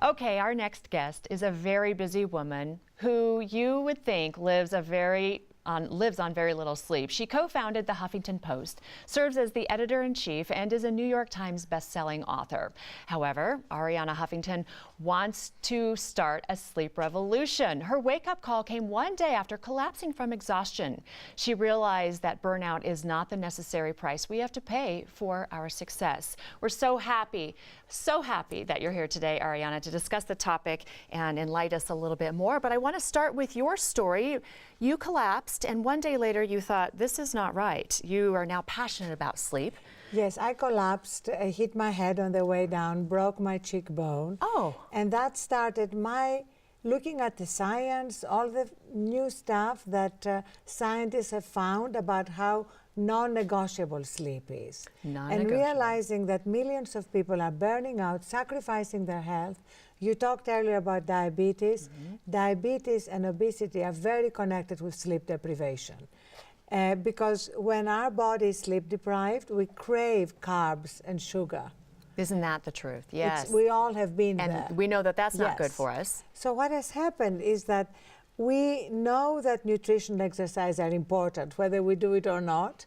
Okay, our next guest is a very busy woman who you would think lives on very little sleep. She co-founded the Huffington Post, serves as the editor-in-chief, and is a New York Times best-selling author. However, Arianna Huffington wants to start a sleep revolution. Her wake-up call came one day after collapsing from exhaustion. She realized that burnout is not the necessary price we have to pay for our success. We're so happy that you're here today, Arianna, to discuss the topic and enlighten us a little bit more. But I want to start with your story. You collapsed, and one day later you thought, this is not right. You are now passionate about sleep. Yes, I collapsed, hit my head on the way down, broke my cheekbone. Oh. And that started my looking at the science, all the new stuff that scientists have found about how non-negotiable sleep is. And realizing that millions of people are burning out, sacrificing their health. You talked earlier about diabetes. Diabetes and obesity are very connected with sleep deprivation. Because when our body is sleep deprived, we crave carbs and sugar. Isn't that the truth? Yes. We all have been there. And we know that that's not good for us. So what has happened is that we know that nutrition and exercise are important, whether we do it or not.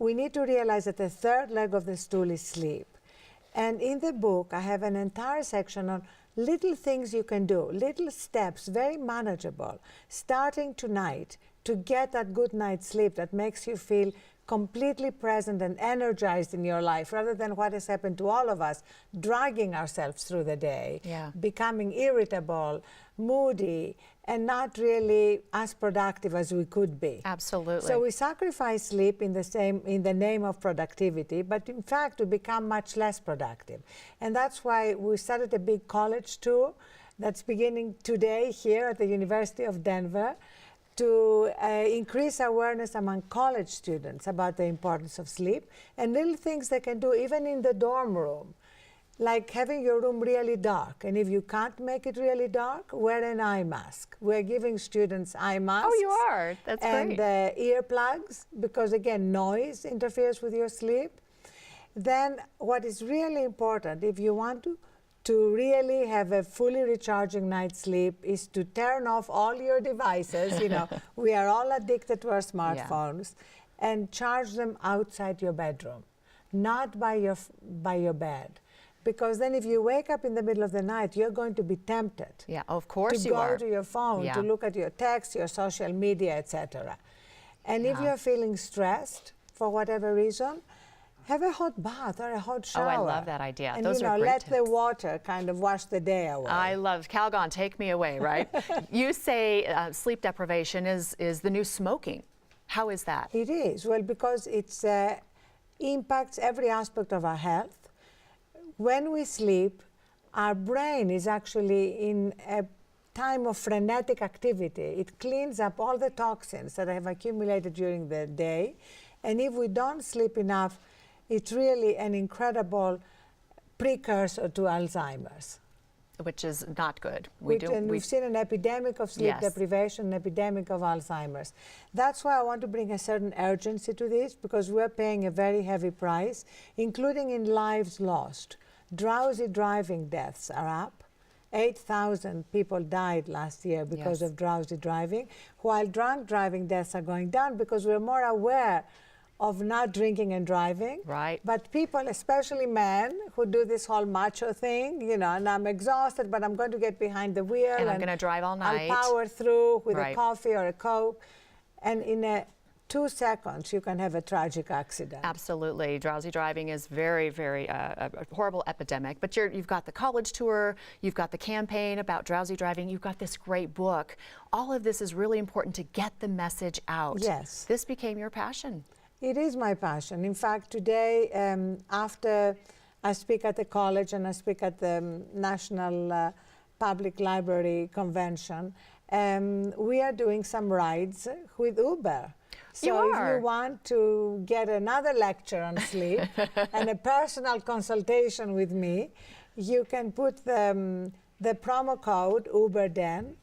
We need to realize that the third leg of the stool is sleep. And in the book, I have an entire section on little things you can do, little steps, very manageable, starting tonight to get that good night's sleep that makes you feel completely present and energized in your life, rather than what has happened to all of us, dragging ourselves through the day, becoming irritable, moody, and not really as productive as we could be. Absolutely. So we sacrifice sleep in the name of productivity, but in fact we become much less productive. And that's why we started a big college tour that's beginning today here at the University of Denver, to increase awareness among college students about the importance of sleep and little things they can do even in the dorm room, like having your room really dark. And if you can't make it really dark, wear an eye mask. We're giving students eye masks. Oh, you are? That's great. And earplugs, because again, noise interferes with your sleep. Then what is really important, if you want to really have a fully recharging night's sleep, is to turn off all your devices. You know, we are all addicted to our smartphones, and charge them outside your bedroom, not by your bed. Because then if you wake up in the middle of the night, you're going to be tempted. Yeah, of course you are. To go to your phone, to look at your text, your social media, etc. And if you're feeling stressed for whatever reason, have a hot bath or a hot shower. Oh, I love that idea. And Those are great let tips. the water kind of wash the day away. I love Calgon, take me away, right? You say sleep deprivation is the new smoking. How is that? It is. Well, because it impacts every aspect of our health. When we sleep, our brain is actually in a time of frenetic activity. It cleans up all the toxins that have accumulated during the day. And if we don't sleep enough, it's really an incredible precursor to Alzheimer's. Which is not good. We've seen an epidemic of sleep deprivation, an epidemic of Alzheimer's. That's why I want to bring a certain urgency to this, because we're paying a very heavy price, including in lives lost. Drowsy driving deaths are up. 8,000 people died last year because of drowsy driving, while drunk driving deaths are going down because we're more aware of not drinking and driving. Right. But people, especially men, who do this whole macho thing, you know, and I'm exhausted, but I'm going to get behind the wheel. And I'm going to drive all night. I'll power through with a coffee or a Coke. And in 2 seconds, you can have a tragic accident. Absolutely. Drowsy driving is very, very a horrible epidemic. But you've got the college tour, you've got the campaign about drowsy driving, you've got this great book. All of this is really important to get the message out. Yes. This became your passion. It is my passion. In fact, today, after I speak at the college and I speak at the National Public Library Convention, we are doing some rides with Uber. So if you want to get another lecture on sleep and a personal consultation with me, you can put the promo code UberDen,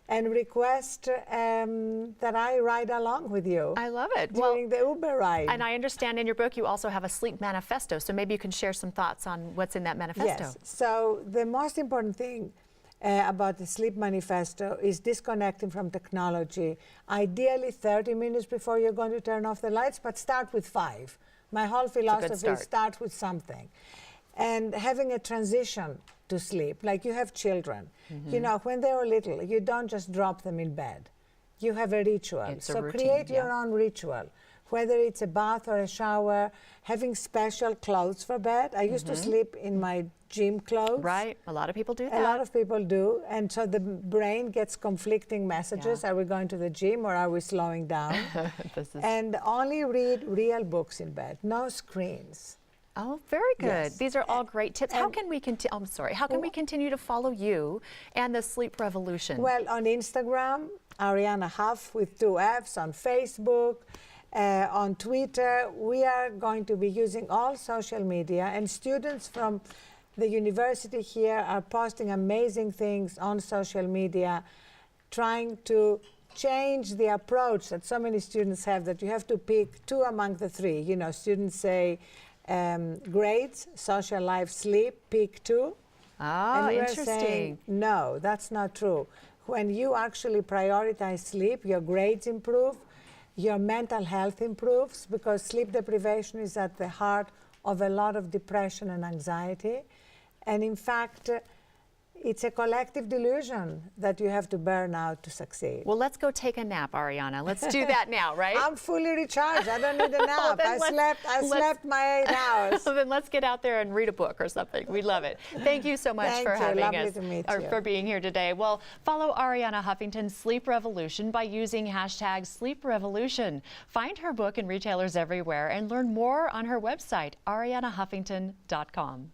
and request that I ride along with you I love it. during the Uber ride. And I understand in your book you also have a sleep manifesto, so maybe you can share some thoughts on what's in that manifesto. Yes. So the most important thing about the sleep manifesto is disconnecting from technology. Ideally 30 minutes before you're going to turn off the lights, but start with 5. My whole philosophy is start with something. And having a transition to sleep, like you have children. You know, when they were little, you don't just drop them in bed. You have a ritual. It's a so routine, create yeah. your own ritual, whether it's a bath or a shower, having special clothes for bed. I used to sleep in my gym clothes. Right, a lot of people do that. A lot of people do, and so the brain gets conflicting messages. Yeah. Are we going to the gym or are we slowing down? And only read real books in bed, no screens. Oh, very good. Yes. These are all great tips. How can we continue? I'm sorry. How can we continue to follow you and the Sleep Revolution? Well, on Instagram, Ariana Huff with 2 Fs, on Facebook, on Twitter. We are going to be using all social media, and students from the university here are posting amazing things on social media, trying to change the approach that so many students have, that you have to pick 2 among the 3. You know, students say grades, social life, sleep, pick 2. Ah, And we are interesting. saying, no, that's not true. When you actually prioritize sleep, your grades improve, your mental health improves, because sleep deprivation is at the heart of a lot of depression and anxiety. And in fact, it's a collective delusion that you have to burn out to succeed. Well, let's go take a nap, Ariana. Let's do that now, right? I'm fully recharged. I don't need a nap. then I slept my 8 hours. Then let's get out there and read a book or something. We love it. Thank you so much Thank for you. having Lovely us, to meet or you. for being here today. Well, follow Ariana Huffington's Sleep Revolution by using hashtag Sleep Revolution. Find her book in retailers everywhere and learn more on her website, arianahuffington.com.